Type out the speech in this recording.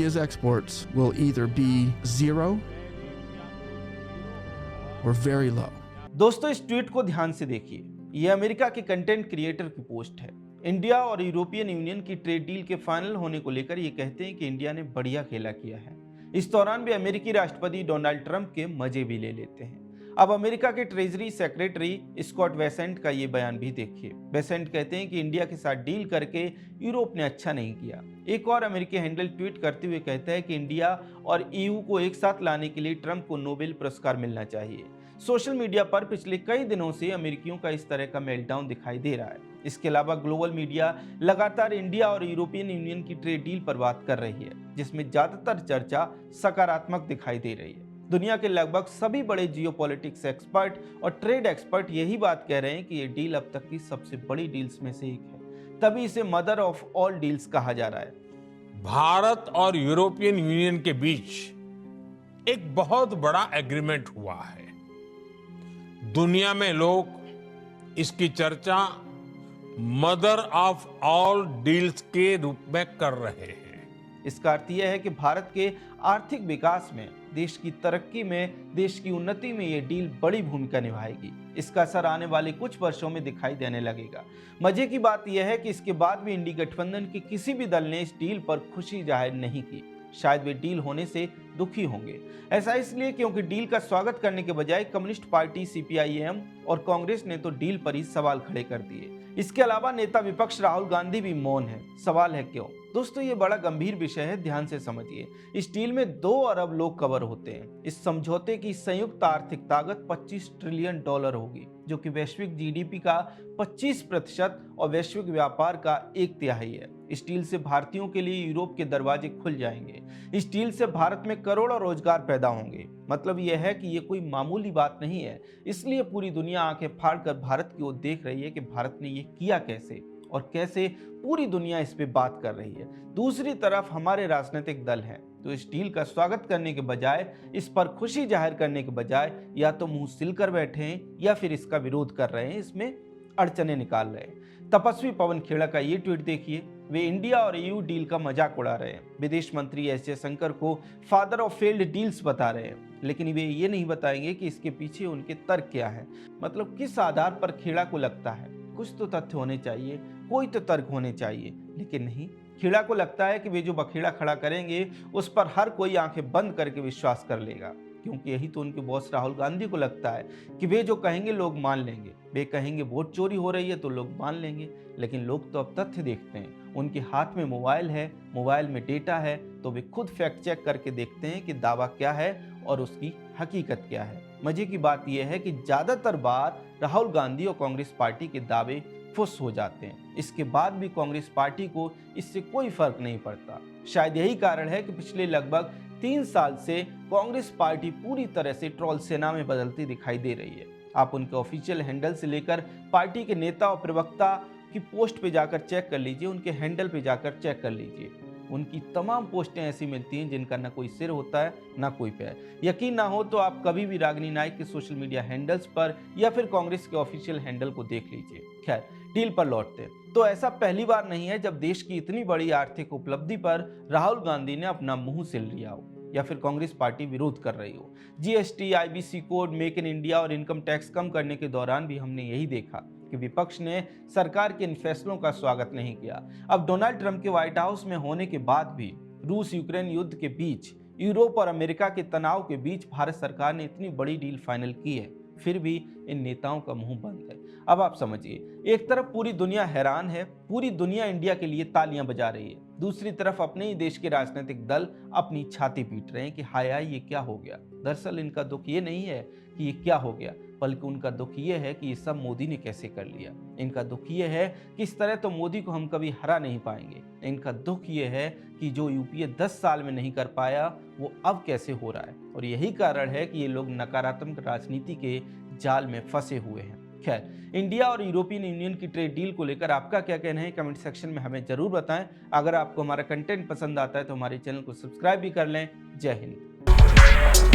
India's exports will either be zero or very low. दोस्तों, इस tweet को ध्यान से देखिए। यह अमेरिका के कंटेंट क्रिएटर की पोस्ट है। इंडिया और यूरोपियन यूनियन की ट्रेड डील के फाइनल होने को लेकर ये कहते हैं कि इंडिया ने बढ़िया खेला किया है। इस दौरान भी अमेरिकी राष्ट्रपति डोनाल्ड ट्रंप के मजे भी ले लेते हैं। अब अमेरिका के ट्रेजरी सेक्रेटरी स्कॉट बेसेंट का ये बयान भी देखिए। बेसेंट कहते हैं कि इंडिया के साथ डील करके यूरोप ने अच्छा नहीं किया। एक और अमेरिकी हैंडल ट्वीट करते हुए कहता है कि इंडिया और ईयू को एक साथ लाने के लिए ट्रंप को नोबेल पुरस्कार मिलना चाहिए। सोशल मीडिया पर पिछले कई दिनों से अमेरिकियों का इस तरह का मेल्टडाउन दिखाई दे रहा है। इसके अलावा ग्लोबल मीडिया लगातार इंडिया और यूरोपियन यूनियन की ट्रेड डील पर बात कर रही है, जिसमें ज्यादातर चर्चा सकारात्मक दिखाई दे रही है। दुनिया के लगभग सभी बड़े जियोपॉलिटिक्स एक्सपर्ट और ट्रेड एक्सपर्ट यही बात कह रहे हैं कि ये डील अब तक की सबसे बड़ी डील्स में से एक है, तभी इसे मदर ऑफ ऑल डील्स कहा जा रहा है। भारत और यूरोपियन यूनियन के बीच एक बहुत बड़ा एग्रीमेंट हुआ है। दुनिया में लोग इसकी चर्चा मदर ऑफ ऑल डील्स के रूप में कर रहे हैं। इसका अर्थ यह है कि भारत के आर्थिक विकास में, देश की तरक्की में, देश की उन्नति में ये डील बड़ी भूमिका निभाएगी। इसका असर आने वाले कुछ वर्षों में दिखाई देने लगेगा। मजे की बात यह है कि इसके बाद भी इंडी गठबंधन के किसी भी दल ने इस डील पर खुशी जाहिर नहीं की। शायद वे डील होने से दुखी होंगे। ऐसा इसलिए क्योंकि डील का स्वागत करने के बजाय कम्युनिस्ट पार्टी सीपीआईएम और कांग्रेस ने तो डील पर ही सवाल खड़े कर दिए। इसके अलावा नेता विपक्ष राहुल गांधी भी मौन है। सवाल है क्यों? दोस्तों, ये बड़ा गंभीर विषय है, ध्यान से समझिए। इस डील में 2 अरब लोग कवर होते हैं। इस समझौते की संयुक्त आर्थिक ताकत $25 ट्रिलियन होगी, जो कि वैश्विक जीडीपी का 25% और वैश्विक व्यापार का 1/3 है। इस डील से भारतीयों के लिए यूरोप के दरवाजे खुल जाएंगे। इस डील से भारत में करोड़ों रोजगार पैदा होंगे। मतलब यह है कि ये कोई मामूली बात नहीं है। इसलिए पूरी दुनिया आंखें फाड़कर भारत की ओर देख रही है कि भारत ने ये किया कैसे और कैसे पूरी दुनिया इस पे बात कर रही है। दूसरी तरफ हमारे राजनीतिक दल हैं, तो इस डील का स्वागत करने के बजाय, इस पर खुशी जाहिर करने के बजाय या तो मुंह सिलकर बैठे हैं या फिर इसका विरोध कर रहे हैं, इसमें अड़चने निकाल रहे हैं। तपस्वी पवन खेड़ा का ये ट्वीट देखिए। वे इंडिया और ईयू डील का मजाक उड़ा रहे हैं। विदेश मंत्री एस जयशंकर को फादर ऑफ फेल्ड डील्स बता रहे हैं, लेकिन वे ये नहीं बताएंगे कि इसके पीछे उनके तर्क क्या है। मतलब किस आधार पर खेड़ा को लगता है कुछ तो तथ्य होने चाहिए, कोई तो तर्क होने चाहिए, लेकिन नहीं। खेड़ा को लगता है कि वे जो बखेड़ा खड़ा करेंगे उस पर हर कोई आंखें बंद करके विश्वास कर लेगा, क्योंकि यही तो उनके बॉस राहुल गांधी को लगता है कि वे जो कहेंगे लोग मान लेंगे। वे कहेंगे वोट चोरी हो रही है तो लोग मान लेंगे, लेकिन लोग तो अब तथ्य देखते हैं। उनके हाथ में मोबाइल है, मोबाइल में डेटा है, तो वे खुद फैक्ट चेक करके देखते हैं कि दावा क्या है और उसकी हकीकत क्या है। मजे की बात यह है कि ज्यादातर बार राहुल गांधी और कांग्रेस पार्टी के दावे फुस हो जाते हैं। इसके बाद भी कांग्रेस पार्टी को इससे कोई फर्क नहीं पड़ता। शायद यही कारण है कि पिछले लगभग 3 साल से कांग्रेस पार्टी पूरी तरह से ट्रोल सेना में बदलती दिखाई दे रही है। आप उनके ऑफिशियल हैंडल से लेकर पार्टी के नेता और प्रवक्ता की पोस्ट पे जाकर चेक कर लीजिए, उनके हैंडल पे जाकर चेक कर लीजिए। उनकी तमाम पोस्टें ऐसी मिलती हैं जिनका ना कोई सिर होता है ना कोई पैर। यकीन ना हो तो आप कभी भी रागिनी नाइक के सोशल मीडिया हैंडल्स पर या फिर कांग्रेस के ऑफिशियल हैंडल को देख लीजिए। खैर, डील पर लौटते हैं तो ऐसा पहली बार नहीं है जब देश की इतनी बड़ी आर्थिक उपलब्धि पर राहुल गांधी ने अपना मुंह सिल लिया हो या फिर कांग्रेस पार्टी विरोध कर रही हो। GST, IBC code, make in India और इनकम टैक्स कम करने के दौरान भी हमने यही देखा कि विपक्ष ने सरकार के इन फैसलों का स्वागत नहीं किया। अब डोनाल्ड ट्रंप के व्हाइट हाउस में होने के बाद भी रूस यूक्रेन युद्ध के बीच, यूरोप और अमेरिका के तनाव के बीच भारत सरकार ने इतनी बड़ी डील फाइनल की है, फिर भी इन नेताओं का मुंह बंद है। अब आप समझिए, एक तरफ पूरी दुनिया हैरान है, पूरी दुनिया इंडिया के लिए तालियां बजा रही है, दूसरी तरफ अपने ही देश के राजनीतिक दल अपनी छाती पीट रहे हैं कि हाय हाय ये क्या हो गया। दरअसल इनका दुख ये नहीं है कि ये क्या हो गया, बल्कि उनका दुख ये है कि ये सब मोदी ने कैसे कर लिया। इनका दुख ये है कि इस तरह तो मोदी को हम कभी हरा नहीं पाएंगे। इनका दुख ये है कि जो यूपीए 10 साल में नहीं कर पाया वो अब कैसे हो रहा है, और यही कारण है कि ये लोग नकारात्मक राजनीति के जाल में फंसे हुए हैं। खैर, इंडिया और यूरोपियन यूनियन की ट्रेड डील को लेकर आपका क्या कहना है, कमेंट सेक्शन में हमें जरूर बताएं। अगर आपको हमारा कंटेंट पसंद आता है तो हमारे चैनल को सब्सक्राइब भी कर लें। जय हिंद।